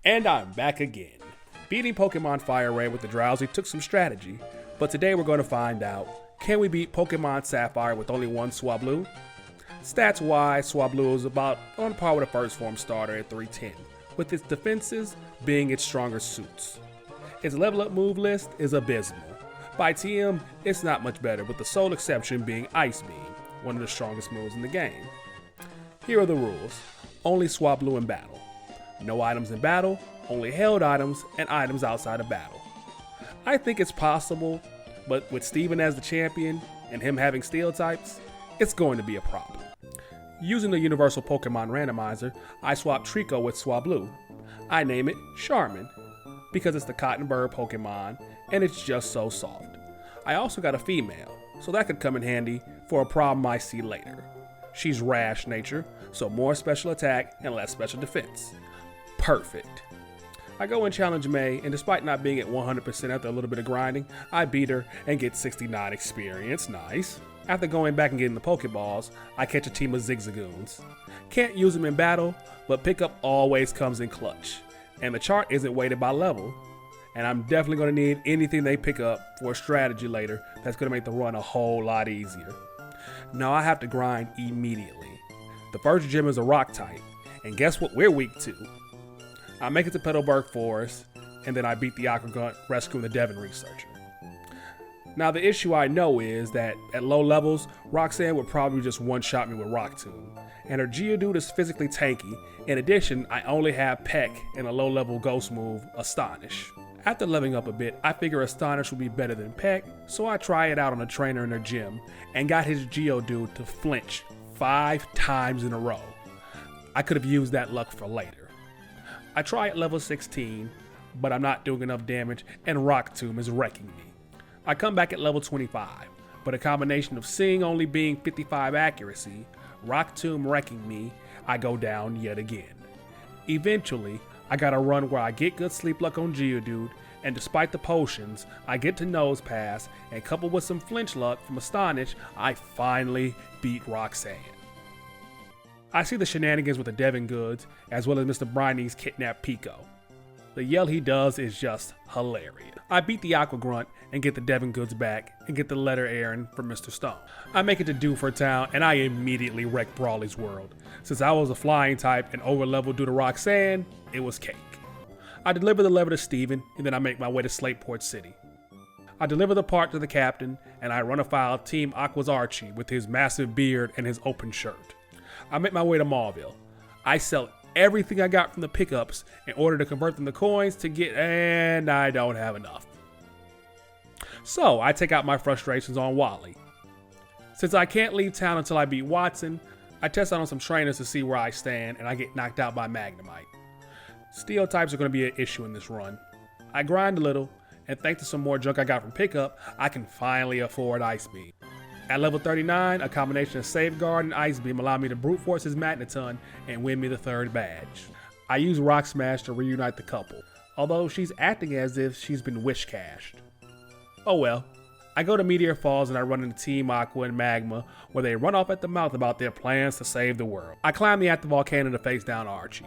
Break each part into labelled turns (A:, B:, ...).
A: And I'm back again. Beating Pokemon Fire Red with the Drowsy took some strategy, but today we're going to find out, can we beat Pokemon Sapphire with only one Swablu? Stats-wise, Swablu is about on par with a first form starter at 310, with its defenses being its stronger suits. Its level up move list is abysmal. By TM, it's not much better, with the sole exception being Ice Beam, one of the strongest moves in the game. Here are the rules. Only Swablu in battle. No items in battle, only held items and items outside of battle. I think it's possible, but with Steven as the champion and him having steel types, it's going to be a problem. Using the universal Pokemon randomizer, I swap Trico with Swablu. I name it Charmin, because it's the Cotton Bird Pokemon and it's just so soft. I also got a female, so that could come in handy for a problem I see later. She's rash nature, so more special attack and less special defense. Perfect. I go and challenge May, and despite not being at 100% after a little bit of grinding, I beat her and get 69 experience, nice. After going back and getting the Pokeballs, I catch a team of Zigzagoons. Can't use them in battle, but pickup always comes in clutch. And the chart isn't weighted by level, and I'm definitely going to need anything they pick up for a strategy later that's going to make the run a whole lot easier. Now I have to grind immediately. The first gym is a rock type, and guess what we're weak to? I make it to Petalburg Forest, and then I beat the Aqua Grunt, rescuing the Devon Researcher. Now the issue I know is that at low levels, Roxanne would probably just one-shot me with Rock Tomb, and her Geodude is physically tanky. In addition, I only have Peck and a low-level ghost move, Astonish. After leveling up a bit, I figure Astonish would be better than Peck, so I try it out on a trainer in her gym, and got his Geodude to flinch 5 times in a row. I could have used that luck for later. I try at level 16, but I'm not doing enough damage, and Rock Tomb is wrecking me. I come back at level 25, but a combination of Sing only being 55 accuracy, Rock Tomb wrecking me, I go down yet again. Eventually, I got a run where I get good sleep luck on Geodude, and despite the potions, I get to Nose Pass, and coupled with some flinch luck from Astonish, I finally beat Roxanne. I see the shenanigans with the Devon goods, as well as Mr. Briney's kidnapped Pico. The yell he does is just hilarious. I beat the Aqua Grunt and get the Devon goods back and get the letter errand from Mr. Stone. I make it to Dewford Town and I immediately wreck Brawly's world. Since I was a flying type and overleveled due to Roxanne, it was cake. I deliver the letter to Steven and then I make my way to Slateport City. I deliver the part to the captain and I run afoul Team Aqua's Archie with his massive beard and his open shirt. I make my way to Mauville. I sell everything I got from the pickups in order to convert them to coins to get, and I don't have enough. So I take out my frustrations on Wally. Since I can't leave town until I beat Watson, I test out on some trainers to see where I stand and I get knocked out by Magnemite. Steel types are going to be an issue in this run. I grind a little, and thanks to some more junk I got from pickup, I can finally afford Ice Beam. At level 39, a combination of Safeguard and Ice Beam allow me to brute force his Magneton and win me the 3rd badge. I use Rock Smash to reunite the couple, although she's acting as if she's been wish cashed. Oh well. I go to Meteor Falls and I run into Team Aqua and Magma, where they run off at the mouth about their plans to save the world. I climb the active volcano to face down Archie.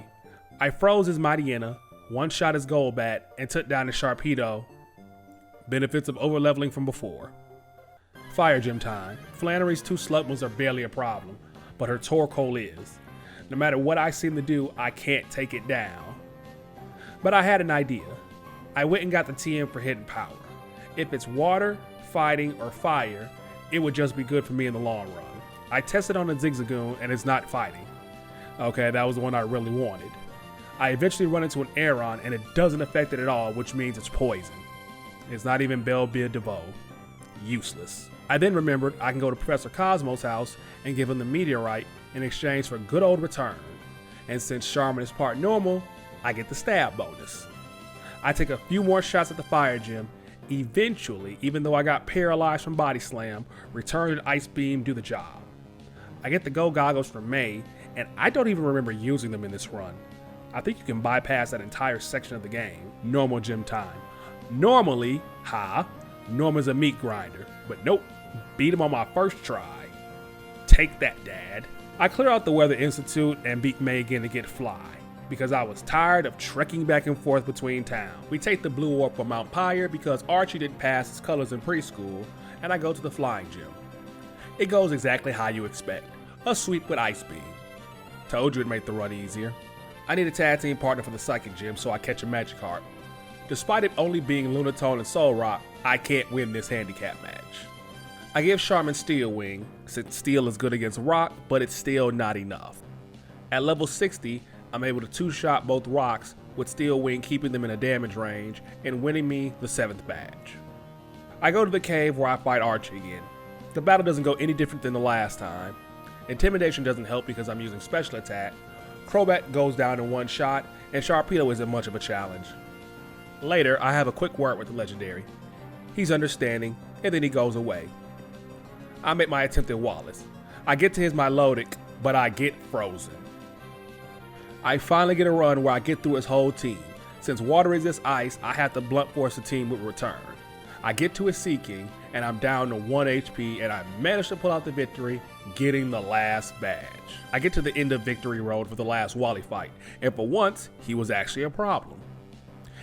A: I froze his Mightyena, one-shot his Golbat, and took down his Sharpedo. Benefits of overleveling from before. Fire Gym time. Flannery's 2 Slugmas are barely a problem, but her Torkoal is. No matter what I seem to do, I can't take it down. But I had an idea. I went and got the TM for hidden power. If it's water, fighting, or fire, it would just be good for me in the long run. I tested on a Zigzagoon and it's not fighting. Okay, that was the one I really wanted. I eventually run into an Aeron and it doesn't affect it at all, which means it's poison. It's not even Belleville DeVoe. Useless. I then remembered I can go to Professor Cosmo's house and give him the meteorite in exchange for a good old return. And since Charmin is part normal, I get the stab bonus. I take a few more shots at the fire gym. Eventually, even though I got paralyzed from Body Slam, return and Ice Beam do the job. I get the Go Goggles from May, and I don't even remember using them in this run. I think you can bypass that entire section of the game. Normal gym time. Normally, Norman's a meat grinder, but nope, beat him on my first try. Take that, Dad. I clear out the Weather Institute and beat May again to get Fly. because I was tired of trekking back and forth between towns. We take the blue orb for Mount Pyre because Archie didn't pass his colors in preschool, and I go to the flying gym. It goes exactly how you expect, a sweep with Ice Beam. Told you it'd make the run easier. I need a tag team partner for the psychic gym, so I catch a Magikarp. Despite it only being Lunatone and Soul Rock, I can't win this handicap match. I give Charmin Steel Wing, since Steel is good against Rock, but it's still not enough. At level 60, I'm able to two-shot both rocks, with Steel Wing keeping them in a damage range and winning me the 7th badge. I go to the cave where I fight Archie again. The battle doesn't go any different than the last time. Intimidation doesn't help because I'm using special attack. Crobat goes down in one shot, and Sharpedo isn't much of a challenge. Later, I have a quick word with the legendary. He's understanding, and then he goes away. I make my attempt at Wallace. I get to his Milotic, but I get frozen. I finally get a run where I get through his whole team. Since water resists ice, I have to blunt force the team with return. I get to his Seeking, and I'm down to 1 HP, and I manage to pull out the victory, getting the last badge. I get to the end of Victory Road for the last Wally fight, and for once, he was actually a problem.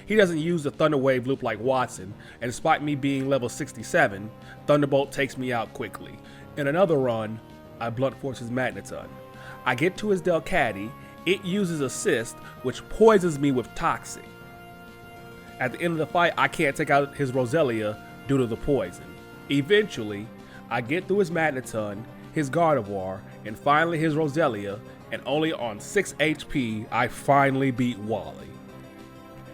A: He doesn't use the Thunder Wave loop like Watson, and despite me being level 67, Thunderbolt takes me out quickly. In another run, I blunt force his Magneton. I get to his Delcatty, it uses Assist, which poisons me with Toxic. At the end of the fight, I can't take out his Roselia due to the poison. Eventually, I get through his Magneton, his Gardevoir, and finally his Roselia, and only on 6 HP, I finally beat Wally.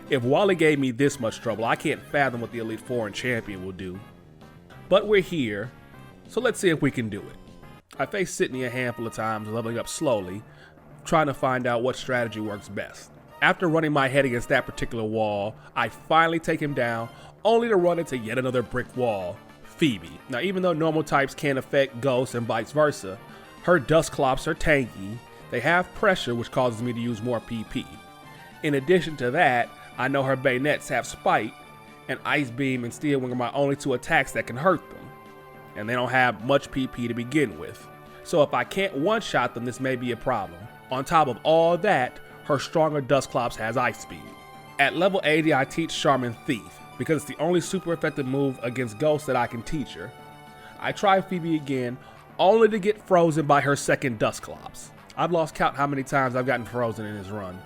A: If Wally gave me this much trouble, I can't fathom what the Elite Four and Champion will do. But we're here, so let's see if we can do it. I faced Sydney a handful of times, leveling up slowly, trying to find out what strategy works best. After running my head against that particular wall, I finally take him down, only to run into yet another brick wall, Phoebe. Now, even though normal types can affect Ghosts and vice versa, her Dusclops are tanky, they have pressure which causes me to use more PP. In addition to that, I know her Bayonets have Spite, and Ice Beam and Steel Wing are my only 2 attacks that can hurt them, and they don't have much PP to begin with. So if I can't one-shot them, this may be a problem. On top of all that, her stronger Dusclops has Ice Speed. At level 80, I teach Charmin Thief, because it's the only super effective move against Ghosts that I can teach her. I try Phoebe again, only to get frozen by her second Dusclops. I've lost count how many times I've gotten frozen in this run.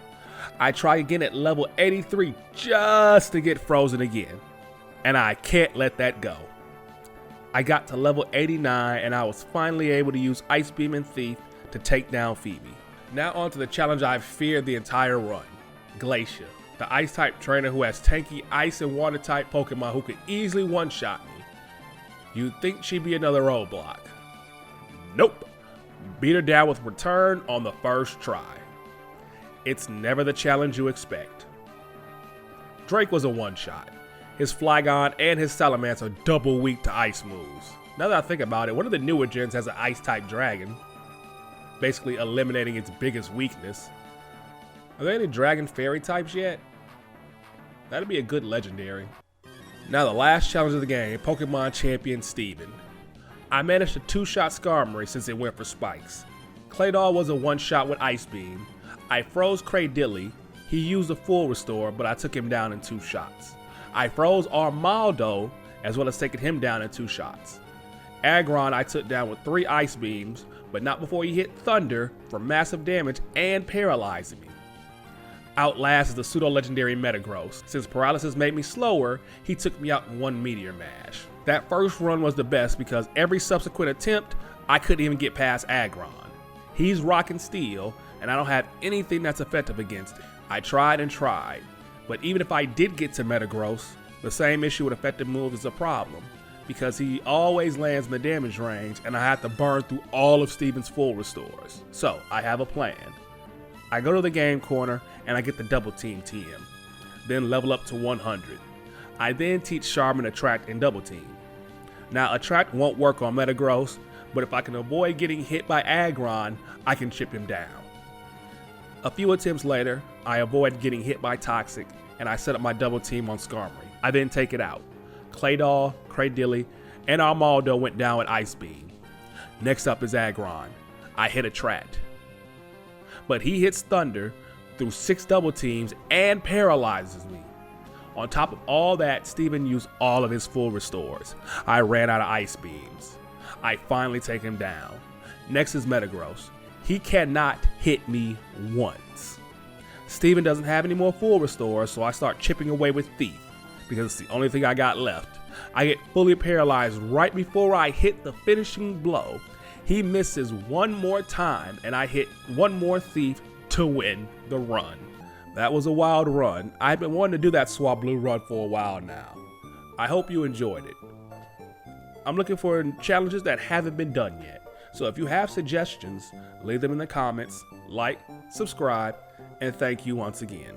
A: I try again at level 83 just to get frozen again, and I can't let that go. I got to level 89 and I was finally able to use Ice Beam and Thief to take down Phoebe. Now on to the challenge I've feared the entire run, Glacia, the Ice-type trainer who has tanky Ice and Water-type Pokemon who could easily one-shot me. You'd think she'd be another roadblock. Nope, beat her down with return on the first try. It's never the challenge you expect. Drake was a one-shot. His Flygon and his Salamence are double weak to ice moves. Now that I think about it, one of the newer gens has an Ice-type Dragon, basically eliminating its biggest weakness. Are there any Dragon Fairy types yet? That'd be a good legendary. Now the last challenge of the game, Pokemon Champion Steven. I managed to two-shot Skarmory since it went for spikes. Claydol was a one-shot with Ice Beam. I froze Cradilly. He used a full restore, but I took him down in 2 shots. I froze Armaldo, as well as taking him down in 2 shots. Aggron I took down with 3 Ice Beams, but not before he hit Thunder for massive damage and paralyzing me. Outlast is the pseudo-legendary Metagross. Since paralysis made me slower, he took me out in 1 Meteor Mash. That first run was the best because every subsequent attempt, I couldn't even get past Aggron. He's Rock and Steel, and I don't have anything that's effective against it. I tried and tried, but even if I did get to Metagross, the same issue with effective moves is a problem, because he always lands in the damage range and I have to burn through all of Steven's full restores. So I have a plan. I go to the game corner and I get the double team TM, then level up to 100. I then teach Charmin Attract and double team. Now Attract won't work on Metagross, but if I can avoid getting hit by Aggron, I can chip him down. A few attempts later, I avoid getting hit by Toxic and I set up my double team on Skarmory. I then take it out. Claydol, Cradilly, and Armaldo went down with Ice Beam. Next up is Aggron. I hit Attract, but he hits Thunder, through 6 double teams and paralyzes me. On top of all that, Steven used all of his full restores. I ran out of ice beams. I finally take him down. Next is Metagross. He cannot hit me once. Steven doesn't have any more full restores, so I start chipping away with Thief because it's the only thing I got left. I get fully paralyzed right before I hit the finishing blow. He misses one more time and I hit one more Thief to win the run. That was a wild run. I've been wanting to do that Swablu run for a while now. I hope you enjoyed it. I'm looking for challenges that haven't been done yet. So if you have suggestions, leave them in the comments, like, subscribe, and thank you once again.